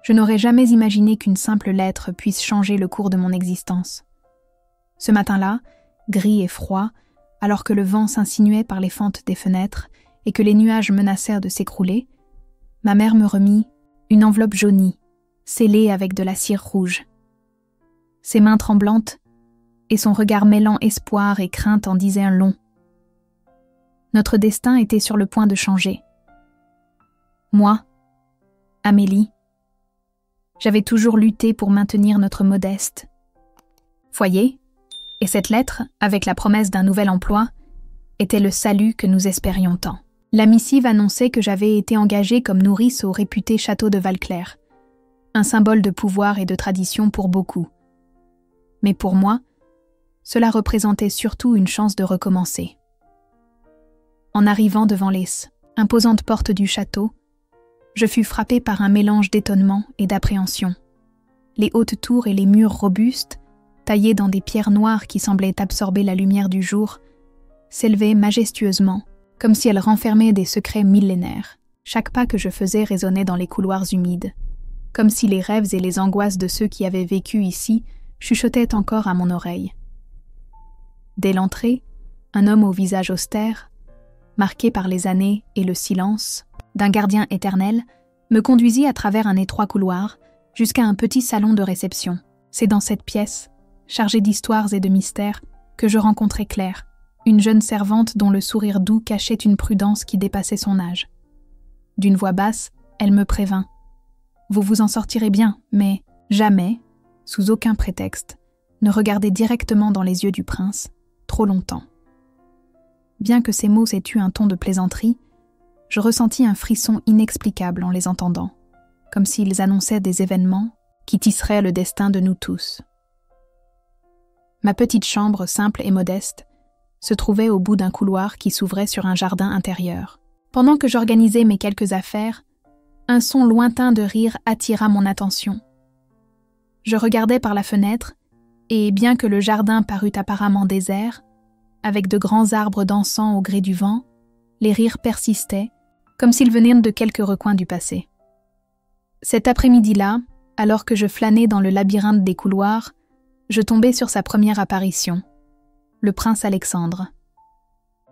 Je n'aurais jamais imaginé qu'une simple lettre puisse changer le cours de mon existence. Ce matin-là, gris et froid, alors que le vent s'insinuait par les fentes des fenêtres et que les nuages menacèrent de s'écrouler, ma mère me remit une enveloppe jaunie, scellée avec de la cire rouge. Ses mains tremblantes et son regard mêlant espoir et crainte en disaient un long. Notre destin était sur le point de changer. Moi, Amélie, j'avais toujours lutté pour maintenir notre modeste foyer, et cette lettre, avec la promesse d'un nouvel emploi, était le salut que nous espérions tant. La missive annonçait que j'avais été engagée comme nourrice au réputé château de Valclair, un symbole de pouvoir et de tradition pour beaucoup. Mais pour moi, cela représentait surtout une chance de recommencer. En arrivant devant les imposantes portes du château, je fus frappée par un mélange d'étonnement et d'appréhension. Les hautes tours et les murs robustes, taillés dans des pierres noires qui semblaient absorber la lumière du jour, s'élevaient majestueusement, comme si elles renfermaient des secrets millénaires. Chaque pas que je faisais résonnait dans les couloirs humides, comme si les rêves et les angoisses de ceux qui avaient vécu ici chuchotaient encore à mon oreille. Dès l'entrée, un homme au visage austère, marqué par les années et le silence d'un gardien éternel, me conduisit à travers un étroit couloir jusqu'à un petit salon de réception. C'est dans cette pièce, chargée d'histoires et de mystères, que je rencontrai Claire, une jeune servante dont le sourire doux cachait une prudence qui dépassait son âge. D'une voix basse, elle me prévint. « Vous vous en sortirez bien, mais jamais, sous aucun prétexte, ne regardez directement dans les yeux du prince, trop longtemps. » Bien que ces mots aient eu un ton de plaisanterie, je ressentis un frisson inexplicable en les entendant, comme s'ils annonçaient des événements qui tisseraient le destin de nous tous. Ma petite chambre, simple et modeste, se trouvait au bout d'un couloir qui s'ouvrait sur un jardin intérieur. Pendant que j'organisais mes quelques affaires, un son lointain de rire attira mon attention. Je regardais par la fenêtre, et bien que le jardin parût apparemment désert, avec de grands arbres dansant au gré du vent, les rires persistaient, comme s'ils venaient de quelques recoins du passé. Cet après-midi-là, alors que je flânais dans le labyrinthe des couloirs, je tombais sur sa première apparition, le prince Alexandre.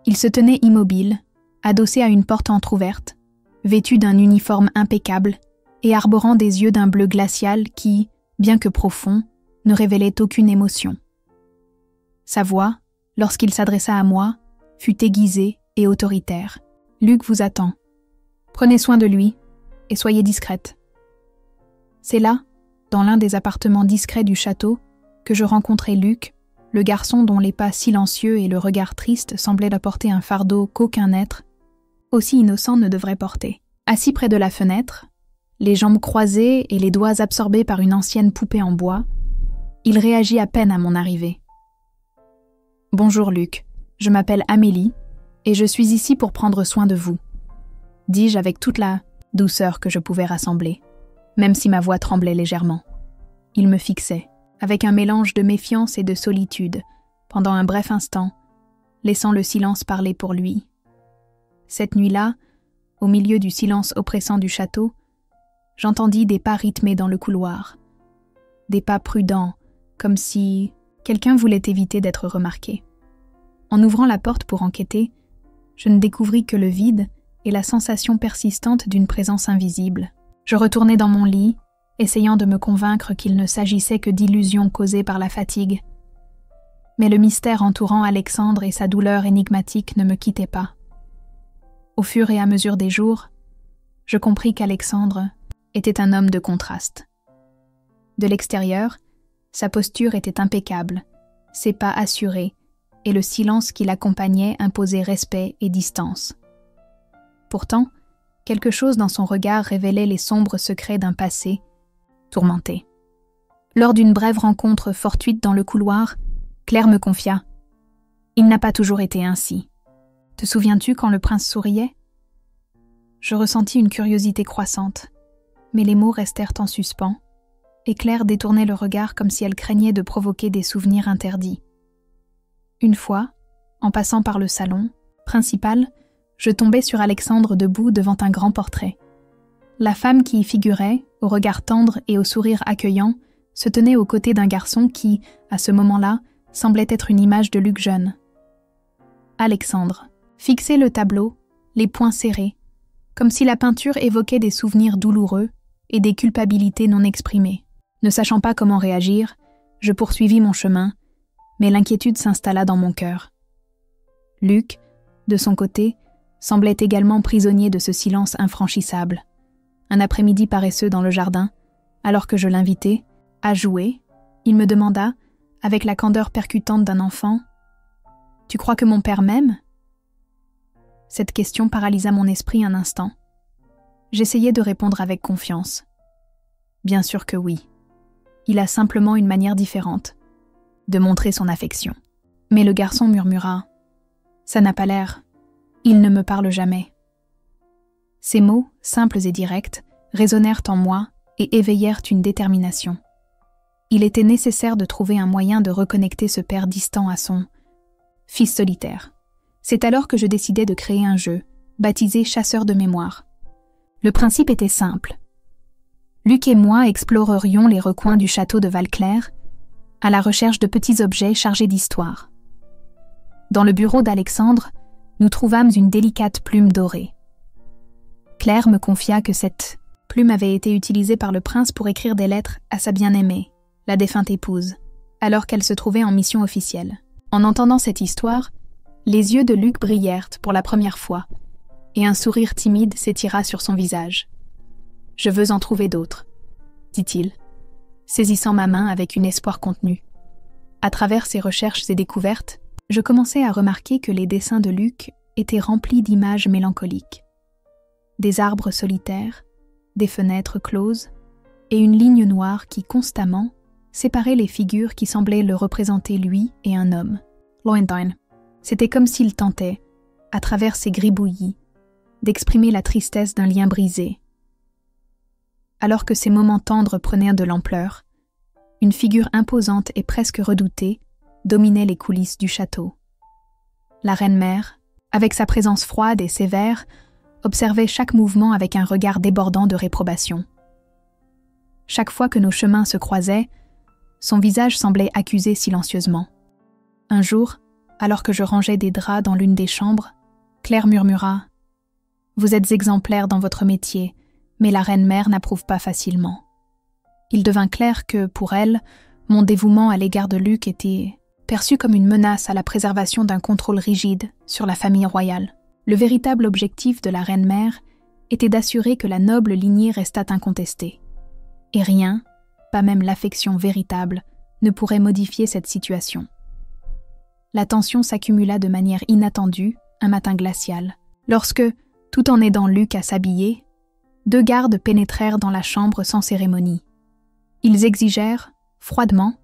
Il se tenait immobile, adossé à une porte entr'ouverte, vêtu d'un uniforme impeccable et arborant des yeux d'un bleu glacial qui, bien que profond, ne révélait aucune émotion. Sa voix, lorsqu'il s'adressa à moi, fut aiguisée et autoritaire. « Luc vous attend. Prenez soin de lui et soyez discrète. » C'est là, dans l'un des appartements discrets du château, que je rencontrai Luc, le garçon dont les pas silencieux et le regard triste semblaient apporter un fardeau qu'aucun être, aussi innocent, ne devrait porter. Assis près de la fenêtre, les jambes croisées et les doigts absorbés par une ancienne poupée en bois, il réagit à peine à mon arrivée. « Bonjour Luc, je m'appelle Amélie et je suis ici pour prendre soin de vous, » dis-je avec toute la douceur que je pouvais rassembler, même si ma voix tremblait légèrement. Il me fixait, avec un mélange de méfiance et de solitude, pendant un bref instant, laissant le silence parler pour lui. Cette nuit-là, au milieu du silence oppressant du château, j'entendis des pas rythmés dans le couloir, des pas prudents, comme si quelqu'un voulait éviter d'être remarqué. En ouvrant la porte pour enquêter, je ne découvris que le vide et la sensation persistante d'une présence invisible. Je retournai dans mon lit, essayant de me convaincre qu'il ne s'agissait que d'illusions causées par la fatigue. Mais le mystère entourant Alexandre et sa douleur énigmatique ne me quittaient pas. Au fur et à mesure des jours, je compris qu'Alexandre était un homme de contraste. De l'extérieur, sa posture était impeccable, ses pas assurés, et le silence qui l'accompagnait imposait respect et distance. Pourtant, quelque chose dans son regard révélait les sombres secrets d'un passé tourmenté. Lors d'une brève rencontre fortuite dans le couloir, Claire me confia « Il n'a pas toujours été ainsi. Te souviens-tu quand le prince souriait ?» Je ressentis une curiosité croissante, mais les mots restèrent en suspens, et Claire détournait le regard comme si elle craignait de provoquer des souvenirs interdits. Une fois, en passant par le salon principal, je tombai sur Alexandre debout devant un grand portrait. La femme qui y figurait, au regard tendre et au sourire accueillant, se tenait aux côtés d'un garçon qui, à ce moment-là, semblait être une image de Luc jeune. Alexandre fixait le tableau, les poings serrés, comme si la peinture évoquait des souvenirs douloureux et des culpabilités non exprimées. Ne sachant pas comment réagir, je poursuivis mon chemin, mais l'inquiétude s'installa dans mon cœur. Luc, de son côté, semblait également prisonnier de ce silence infranchissable. Un après-midi paresseux dans le jardin, alors que je l'invitais à jouer, il me demanda, avec la candeur percutante d'un enfant, « Tu crois que mon père m'aime ?» Cette question paralysa mon esprit un instant. J'essayai de répondre avec confiance. Bien sûr que oui. Il a simplement une manière différente de montrer son affection. Mais le garçon murmura « Ça n'a pas l'air. Il ne me parle jamais. » Ces mots, simples et directs, résonnèrent en moi et éveillèrent une détermination. Il était nécessaire de trouver un moyen de reconnecter ce père distant à son fils solitaire. C'est alors que je décidai de créer un jeu, baptisé Chasseur de mémoire. Le principe était simple. Luc et moi explorerions les recoins du château de Valclair, à la recherche de petits objets chargés d'histoire. Dans le bureau d'Alexandre, nous trouvâmes une délicate plume dorée. Claire me confia que cette plume avait été utilisée par le prince pour écrire des lettres à sa bien-aimée, la défunte épouse, alors qu'elle se trouvait en mission officielle. En entendant cette histoire, les yeux de Luc brillèrent pour la première fois, et un sourire timide s'étira sur son visage. « Je veux en trouver d'autres, » dit-il, saisissant ma main avec un espoir contenu. À travers ses recherches et découvertes, je commençais à remarquer que les dessins de Luc étaient remplis d'images mélancoliques. Des arbres solitaires, des fenêtres closes, et une ligne noire qui, constamment, séparait les figures qui semblaient le représenter lui et un homme. Lointain. C'était comme s'il tentait, à travers ses gribouillis, d'exprimer la tristesse d'un lien brisé. Alors que ces moments tendres prenaient de l'ampleur, une figure imposante et presque redoutée dominait les coulisses du château. La reine-mère, avec sa présence froide et sévère, observait chaque mouvement avec un regard débordant de réprobation. Chaque fois que nos chemins se croisaient, son visage semblait accuser silencieusement. Un jour, alors que je rangeais des draps dans l'une des chambres, Claire murmura « Vous êtes exemplaire dans votre métier, mais la reine-mère n'approuve pas facilement. » Il devint clair que, pour elle, mon dévouement à l'égard de Luc était perçu comme une menace à la préservation d'un contrôle rigide sur la famille royale. Le véritable objectif de la reine-mère était d'assurer que la noble lignée restât incontestée. Et rien, pas même l'affection véritable, ne pourrait modifier cette situation. La tension s'accumula de manière inattendue un matin glacial, lorsque, tout en aidant Luc à s'habiller, 2 gardes pénétrèrent dans la chambre sans cérémonie. Ils exigèrent, froidement,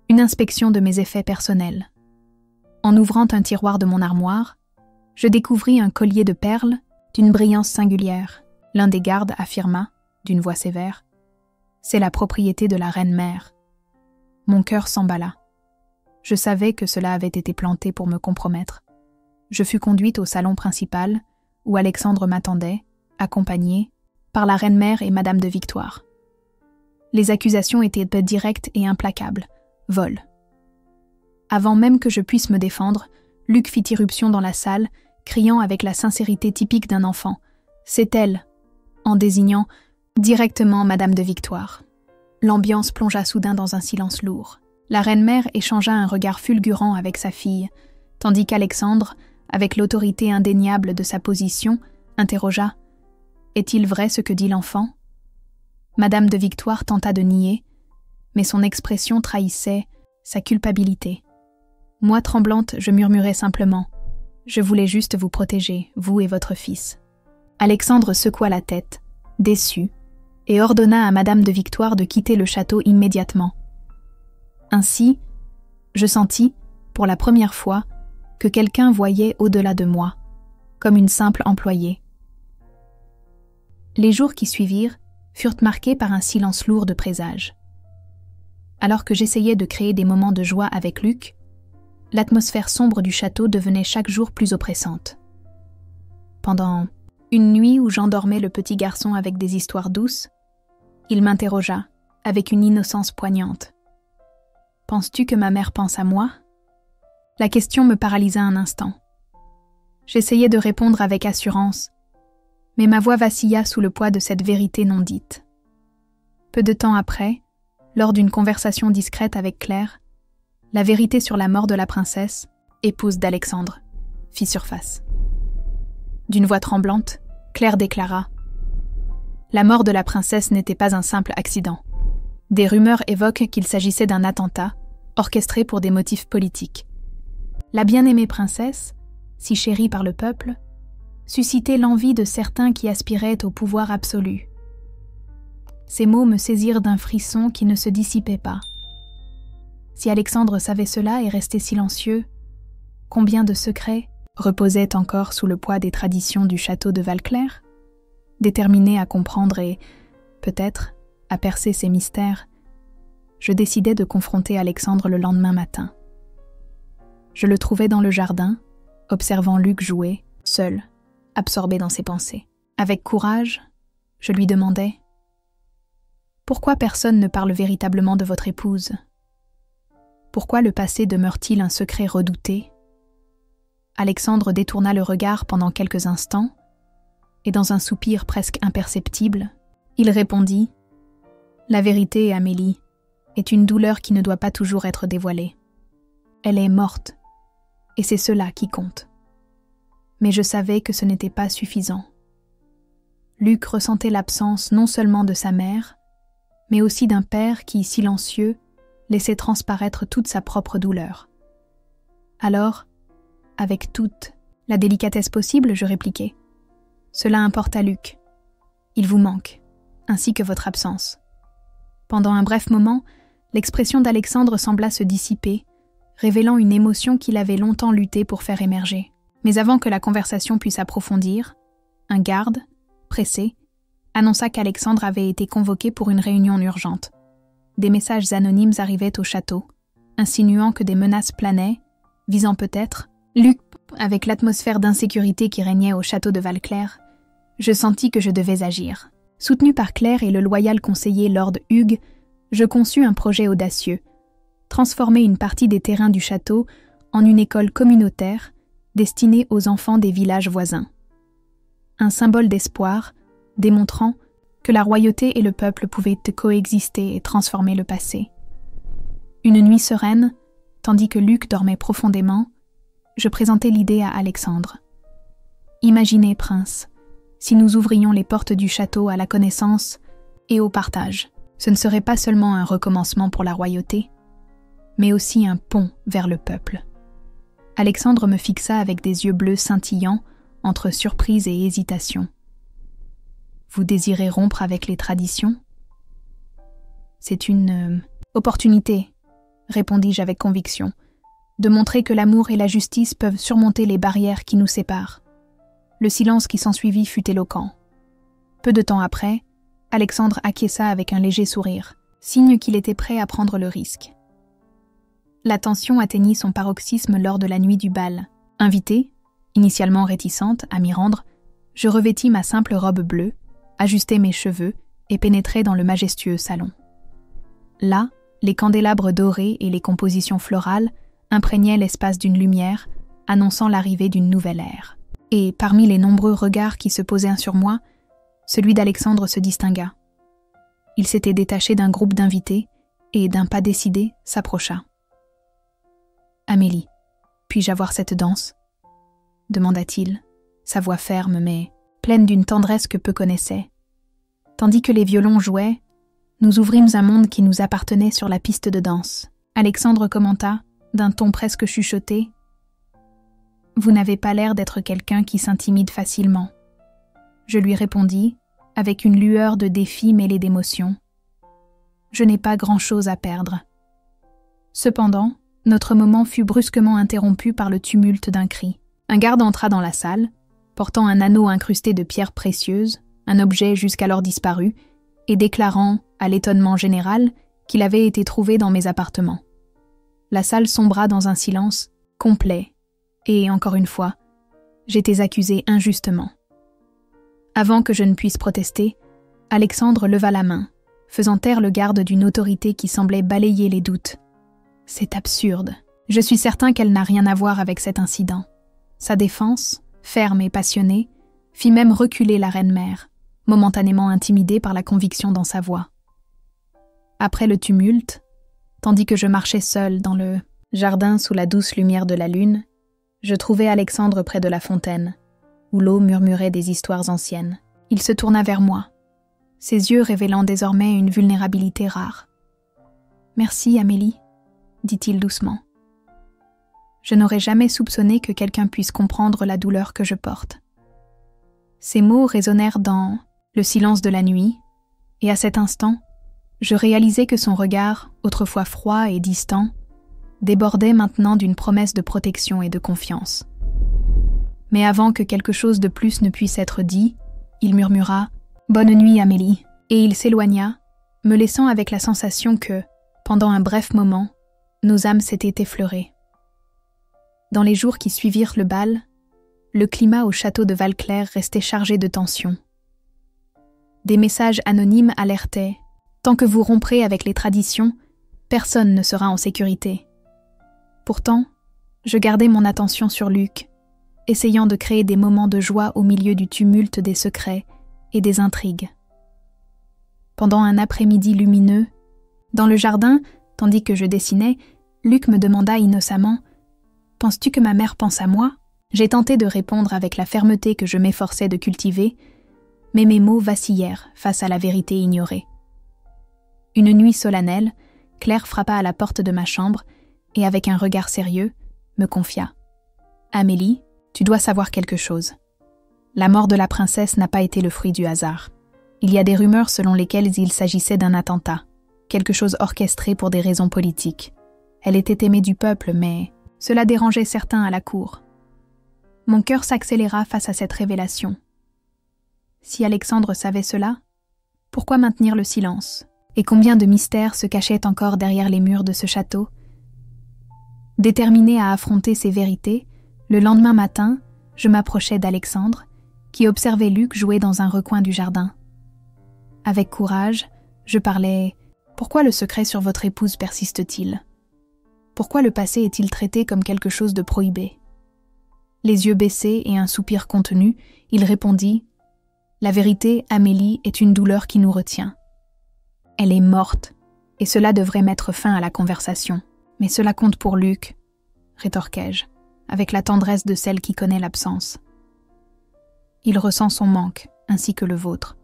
une inspection de mes effets personnels. En ouvrant un tiroir de mon armoire, je découvris un collier de perles d'une brillance singulière. L'un des gardes affirma, d'une voix sévère, « C'est la propriété de la reine-mère. » Mon cœur s'emballa. Je savais que cela avait été planté pour me compromettre. Je fus conduite au salon principal, où Alexandre m'attendait, accompagné par la reine-mère et Madame de Victoire. Les accusations étaient directes et implacables. Vol. Avant même que je puisse me défendre, Luc fit irruption dans la salle, criant avec la sincérité typique d'un enfant. « C'est elle !» en désignant directement Madame de Victoire. L'ambiance plongea soudain dans un silence lourd. La reine-mère échangea un regard fulgurant avec sa fille, tandis qu'Alexandre, avec l'autorité indéniable de sa position, interrogea « Est-il vrai ce que dit l'enfant ?» Madame de Victoire tenta de nier, mais son expression trahissait sa culpabilité. Moi, tremblante, je murmurai simplement « Je voulais juste vous protéger, vous et votre fils. » Alexandre secoua la tête, déçu, et ordonna à Madame de Victoire de quitter le château immédiatement. Ainsi, je sentis, pour la première fois, que quelqu'un voyait au-delà de moi, comme une simple employée. Les jours qui suivirent furent marqués par un silence lourd de présage. Alors que j'essayais de créer des moments de joie avec Luc, l'atmosphère sombre du château devenait chaque jour plus oppressante. Pendant Une nuit où j'endormais le petit garçon avec des histoires douces, il m'interrogea, avec une innocence poignante. « Penses-tu que ma mère pense à moi ?» La question me paralysa un instant. J'essayai de répondre avec assurance, mais ma voix vacilla sous le poids de cette vérité non dite. Peu de temps après, lors d'une conversation discrète avec Claire, la vérité sur la mort de la princesse, épouse d'Alexandre, fit surface. D'une voix tremblante, Claire déclara « La mort de la princesse n'était pas un simple accident. Des rumeurs évoquent qu'il s'agissait d'un attentat, orchestré pour des motifs politiques. La bien-aimée princesse, si chérie par le peuple, suscitait l'envie de certains qui aspiraient au pouvoir absolu. » Ces mots me saisirent d'un frisson qui ne se dissipait pas. Si Alexandre savait cela et restait silencieux, combien de secrets reposaient encore sous le poids des traditions du château de Valclair? Déterminé à comprendre et, peut-être, à percer ces mystères, je décidai de confronter Alexandre le lendemain matin. Je le trouvai dans le jardin, observant Luc jouer, seul, absorbé dans ses pensées. Avec courage, je lui demandai « Pourquoi personne ne parle véritablement de votre épouse ? Pourquoi le passé demeure-t-il un secret redouté ?» Alexandre détourna le regard pendant quelques instants, et dans un soupir presque imperceptible, il répondit « La vérité, Amélie, est une douleur qui ne doit pas toujours être dévoilée. Elle est morte, et c'est cela qui compte. » Mais je savais que ce n'était pas suffisant. Luc ressentait l'absence non seulement de sa mère, mais aussi d'un père qui, silencieux, laissait transparaître toute sa propre douleur. Alors, avec toute la délicatesse possible, je répliquai « Cela importe à Luc. Il vous manque, ainsi que votre absence. » Pendant un bref moment, l'expression d'Alexandre sembla se dissiper, révélant une émotion qu'il avait longtemps lutté pour faire émerger. Mais avant que la conversation puisse approfondir, un garde, pressé, annonça qu'Alexandre avait été convoqué pour une réunion urgente. Des messages anonymes arrivaient au château, insinuant que des menaces planaient, visant peut-être Luc. Avec l'atmosphère d'insécurité qui régnait au château de Valclair, je sentis que je devais agir. Soutenu par Claire et le loyal conseiller Lord Hugues, je conçus un projet audacieux, transformer une partie des terrains du château en une école communautaire destinée aux enfants des villages voisins. Un symbole d'espoir, démontrant que la royauté et le peuple pouvaient coexister et transformer le passé. Une nuit sereine, tandis que Luc dormait profondément, je présentai l'idée à Alexandre. Imaginez, prince, si nous ouvrions les portes du château à la connaissance et au partage. Ce ne serait pas seulement un recommencement pour la royauté, mais aussi un pont vers le peuple. Alexandre me fixa avec des yeux bleus scintillants entre surprise et hésitation. « Vous désirez rompre avec les traditions ?»« C'est une opportunité, » répondis-je avec conviction, « de montrer que l'amour et la justice peuvent surmonter les barrières qui nous séparent. » Le silence qui s'ensuivit fut éloquent. Peu de temps après, Alexandre acquiesça avec un léger sourire, signe qu'il était prêt à prendre le risque. La tension atteignit son paroxysme lors de la nuit du bal. Invitée, initialement réticente à m'y rendre, je revêtis ma simple robe bleue, ajustai mes cheveux et pénétrai dans le majestueux salon. Là, les candélabres dorés et les compositions florales imprégnaient l'espace d'une lumière, annonçant l'arrivée d'une nouvelle ère. Et, parmi les nombreux regards qui se posaient sur moi, celui d'Alexandre se distingua. Il s'était détaché d'un groupe d'invités et, d'un pas décidé, s'approcha. « Amélie, puis-je avoir cette danse ?» demanda-t-il, sa voix ferme mais pleine d'une tendresse que peu connaissaient. Tandis que les violons jouaient, nous ouvrîmes un monde qui nous appartenait sur la piste de danse. Alexandre commenta, d'un ton presque chuchoté, « Vous n'avez pas l'air d'être quelqu'un qui s'intimide facilement. » Je lui répondis, avec une lueur de défi mêlée d'émotion. « Je n'ai pas grand-chose à perdre. » Cependant, notre moment fut brusquement interrompu par le tumulte d'un cri. Un garde entra dans la salle, portant un anneau incrusté de pierres précieuses, un objet jusqu'alors disparu, et déclarant, à l'étonnement général, qu'il avait été trouvé dans mes appartements. La salle sombra dans un silence complet, et, encore une fois, j'étais accusée injustement. Avant que je ne puisse protester, Alexandre leva la main, faisant taire le garde d'une autorité qui semblait balayer les doutes. C'est absurde. Je suis certain qu'elle n'a rien à voir avec cet incident. Sa défense, ferme et passionnée, fit même reculer la reine-mère, momentanément intimidée par la conviction dans sa voix. Après le tumulte, tandis que je marchais seule dans le jardin sous la douce lumière de la lune, je trouvai Alexandre près de la fontaine, où l'eau murmurait des histoires anciennes. Il se tourna vers moi, ses yeux révélant désormais une vulnérabilité rare. « Merci, Amélie », dit-il doucement. Je n'aurais jamais soupçonné que quelqu'un puisse comprendre la douleur que je porte. Ces mots résonnèrent dans le silence de la nuit, et à cet instant, je réalisai que son regard, autrefois froid et distant, débordait maintenant d'une promesse de protection et de confiance. Mais avant que quelque chose de plus ne puisse être dit, il murmura « Bonne nuit, Amélie », et il s'éloigna, me laissant avec la sensation que, pendant un bref moment, nos âmes s'étaient effleurées. Dans les jours qui suivirent le bal, le climat au château de Valclair restait chargé de tension. Des messages anonymes alertaient « Tant que vous romprez avec les traditions, personne ne sera en sécurité ». Pourtant, je gardais mon attention sur Luc, essayant de créer des moments de joie au milieu du tumulte des secrets et des intrigues. Pendant un après-midi lumineux, dans le jardin, tandis que je dessinais, Luc me demanda innocemment « Penses-tu que ma mère pense à moi ?» J'ai tenté de répondre avec la fermeté que je m'efforçais de cultiver, mais mes mots vacillèrent face à la vérité ignorée. Une nuit solennelle, Claire frappa à la porte de ma chambre et avec un regard sérieux, me confia « Amélie, tu dois savoir quelque chose. La mort de la princesse n'a pas été le fruit du hasard. Il y a des rumeurs selon lesquelles il s'agissait d'un attentat, quelque chose orchestré pour des raisons politiques. Elle était aimée du peuple, mais cela dérangeait certains à la cour. Mon cœur s'accéléra face à cette révélation. Si Alexandre savait cela, pourquoi maintenir le silence? Et combien de mystères se cachaient encore derrière les murs de ce château? Déterminée à affronter ces vérités, le lendemain matin, je m'approchai d'Alexandre, qui observait Luc jouer dans un recoin du jardin. Avec courage, je parlais « Pourquoi le secret sur votre épouse persiste-t-il? Pourquoi le passé est-il traité comme quelque chose de prohibé ?» Les yeux baissés et un soupir contenu, il répondit « La vérité, Amélie, est une douleur qui nous retient. Elle est morte, et cela devrait mettre fin à la conversation. Mais cela compte pour Luc, rétorquai-je, avec la tendresse de celle qui connaît l'absence. Il ressent son manque, ainsi que le vôtre.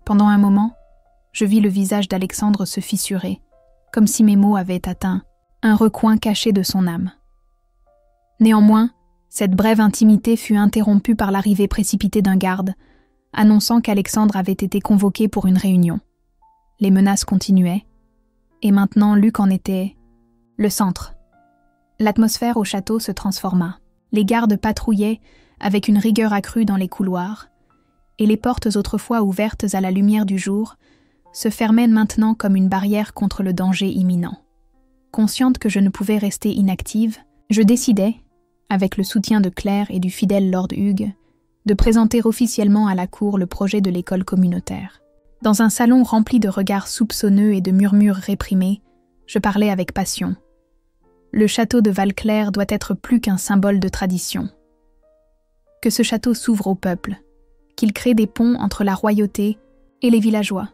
Pendant un moment, je vis le visage d'Alexandre se fissurer, comme si mes mots avaient atteint un recoin caché de son âme. Néanmoins, cette brève intimité fut interrompue par l'arrivée précipitée d'un garde, annonçant qu'Alexandre avait été convoqué pour une réunion. Les menaces continuaient, et maintenant Luc en était le centre. L'atmosphère au château se transforma. Les gardes patrouillaient avec une rigueur accrue dans les couloirs, et les portes autrefois ouvertes à la lumière du jour se fermaient maintenant comme une barrière contre le danger imminent. Consciente que je ne pouvais rester inactive, je décidai, avec le soutien de Claire et du fidèle Lord Hugues, de présenter officiellement à la cour le projet de l'école communautaire. Dans un salon rempli de regards soupçonneux et de murmures réprimés, je parlais avec passion. Le château de Valclair doit être plus qu'un symbole de tradition. Que ce château s'ouvre au peuple, qu'il crée des ponts entre la royauté et les villageois,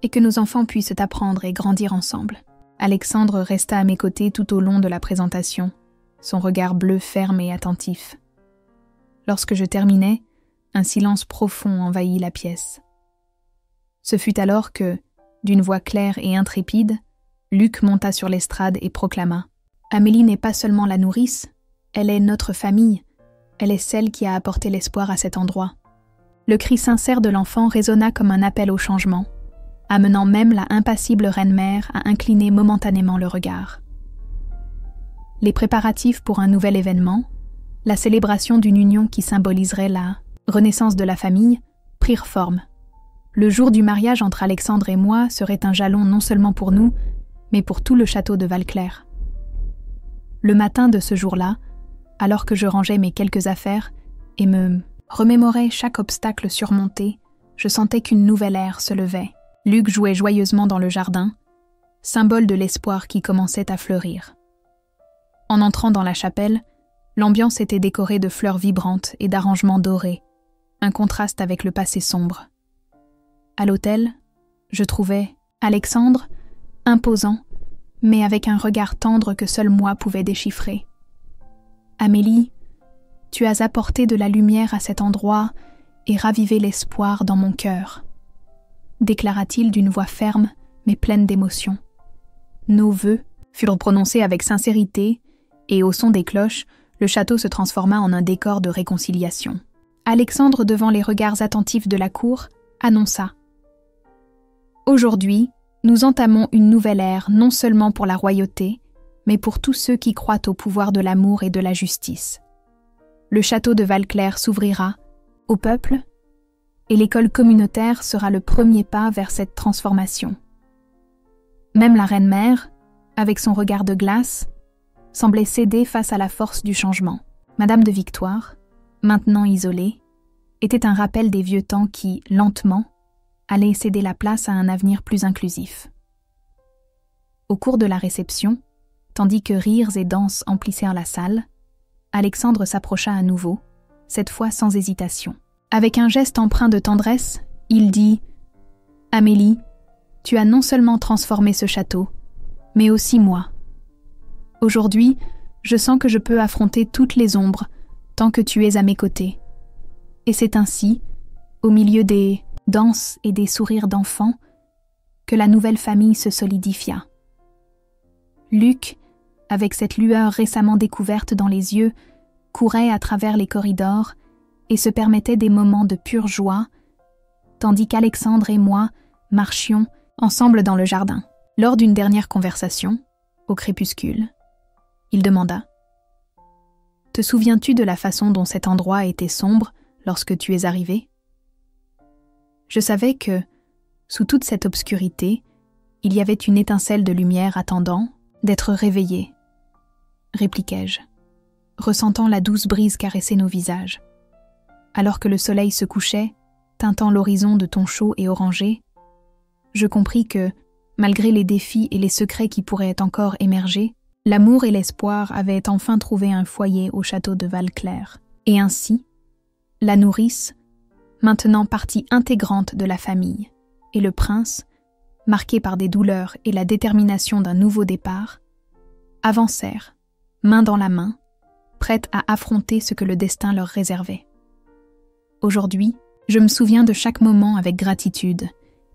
et que nos enfants puissent apprendre et grandir ensemble. Alexandre resta à mes côtés tout au long de la présentation, son regard bleu ferme et attentif. Lorsque je terminai, un silence profond envahit la pièce. Ce fut alors que, d'une voix claire et intrépide, Luc monta sur l'estrade et proclama « Amélie n'est pas seulement la nourrice, elle est notre famille, elle est celle qui a apporté l'espoir à cet endroit. » Le cri sincère de l'enfant résonna comme un appel au changement, amenant même la impassible reine-mère à incliner momentanément le regard. Les préparatifs pour un nouvel événement, la célébration d'une union qui symboliserait la renaissance de la famille, prirent forme. Le jour du mariage entre Alexandre et moi serait un jalon non seulement pour nous, mais pour tout le château de Valclair. Le matin de ce jour-là, alors que je rangeais mes quelques affaires et me remémorais chaque obstacle surmonté, je sentais qu'une nouvelle ère se levait. Luc jouait joyeusement dans le jardin, symbole de l'espoir qui commençait à fleurir. En entrant dans la chapelle, l'ambiance était décorée de fleurs vibrantes et d'arrangements dorés, un contraste avec le passé sombre. À l'autel, je trouvais Alexandre, imposant, mais avec un regard tendre que seul moi pouvais déchiffrer. « Amélie, tu as apporté de la lumière à cet endroit et ravivé l'espoir dans mon cœur, » déclara-t-il d'une voix ferme mais pleine d'émotion. Nos vœux furent prononcés avec sincérité et au son des cloches, le château se transforma en un décor de réconciliation. Alexandre, devant les regards attentifs de la cour, annonça « Aujourd'hui, nous entamons une nouvelle ère non seulement pour la royauté, mais pour tous ceux qui croient au pouvoir de l'amour et de la justice. Le château de Valclair s'ouvrira au peuple et l'école communautaire sera le premier pas vers cette transformation. » Même la reine-mère, avec son regard de glace, semblait céder face à la force du changement. Madame de Victoire, maintenant isolée, était un rappel des vieux temps qui, lentement, allaient céder la place à un avenir plus inclusif. Au cours de la réception, tandis que rires et danses emplissèrent la salle, Alexandre s'approcha à nouveau, cette fois sans hésitation. Avec un geste empreint de tendresse, il dit « Amélie, tu as non seulement transformé ce château, mais aussi moi. Aujourd'hui, je sens que je peux affronter toutes les ombres tant que tu es à mes côtés. Et c'est ainsi, au milieu des danses et des sourires d'enfants, que la nouvelle famille se solidifia. » Luc, avec cette lueur récemment découverte dans les yeux, courait à travers les corridors et se permettait des moments de pure joie, tandis qu'Alexandre et moi marchions ensemble dans le jardin. Lors d'une dernière conversation, au crépuscule, il demanda « Te souviens-tu de la façon dont cet endroit était sombre lorsque tu es arrivé ? Je savais que, sous toute cette obscurité, il y avait une étincelle de lumière attendant d'être réveillée, » répliquai-je, ressentant la douce brise caresser nos visages. Alors que le soleil se couchait, teintant l'horizon de tons chauds et orangés, je compris que, malgré les défis et les secrets qui pourraient encore émerger, l'amour et l'espoir avaient enfin trouvé un foyer au château de Valclair. Et ainsi, la nourrice, maintenant partie intégrante de la famille, et le prince, marqués par des douleurs et la détermination d'un nouveau départ, avancèrent, main dans la main, prêtes à affronter ce que le destin leur réservait. Aujourd'hui, je me souviens de chaque moment avec gratitude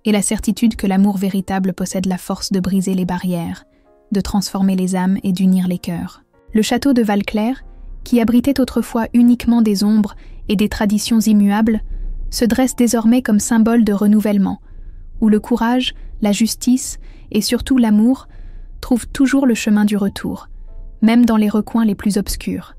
et la certitude que l'amour véritable possède la force de briser les barrières, de transformer les âmes et d'unir les cœurs. Le château de Valclair, qui abritait autrefois uniquement des ombres et des traditions immuables, se dresse désormais comme symbole de renouvellement, où le courage, la justice et surtout l'amour trouvent toujours le chemin du retour, même dans les recoins les plus obscurs.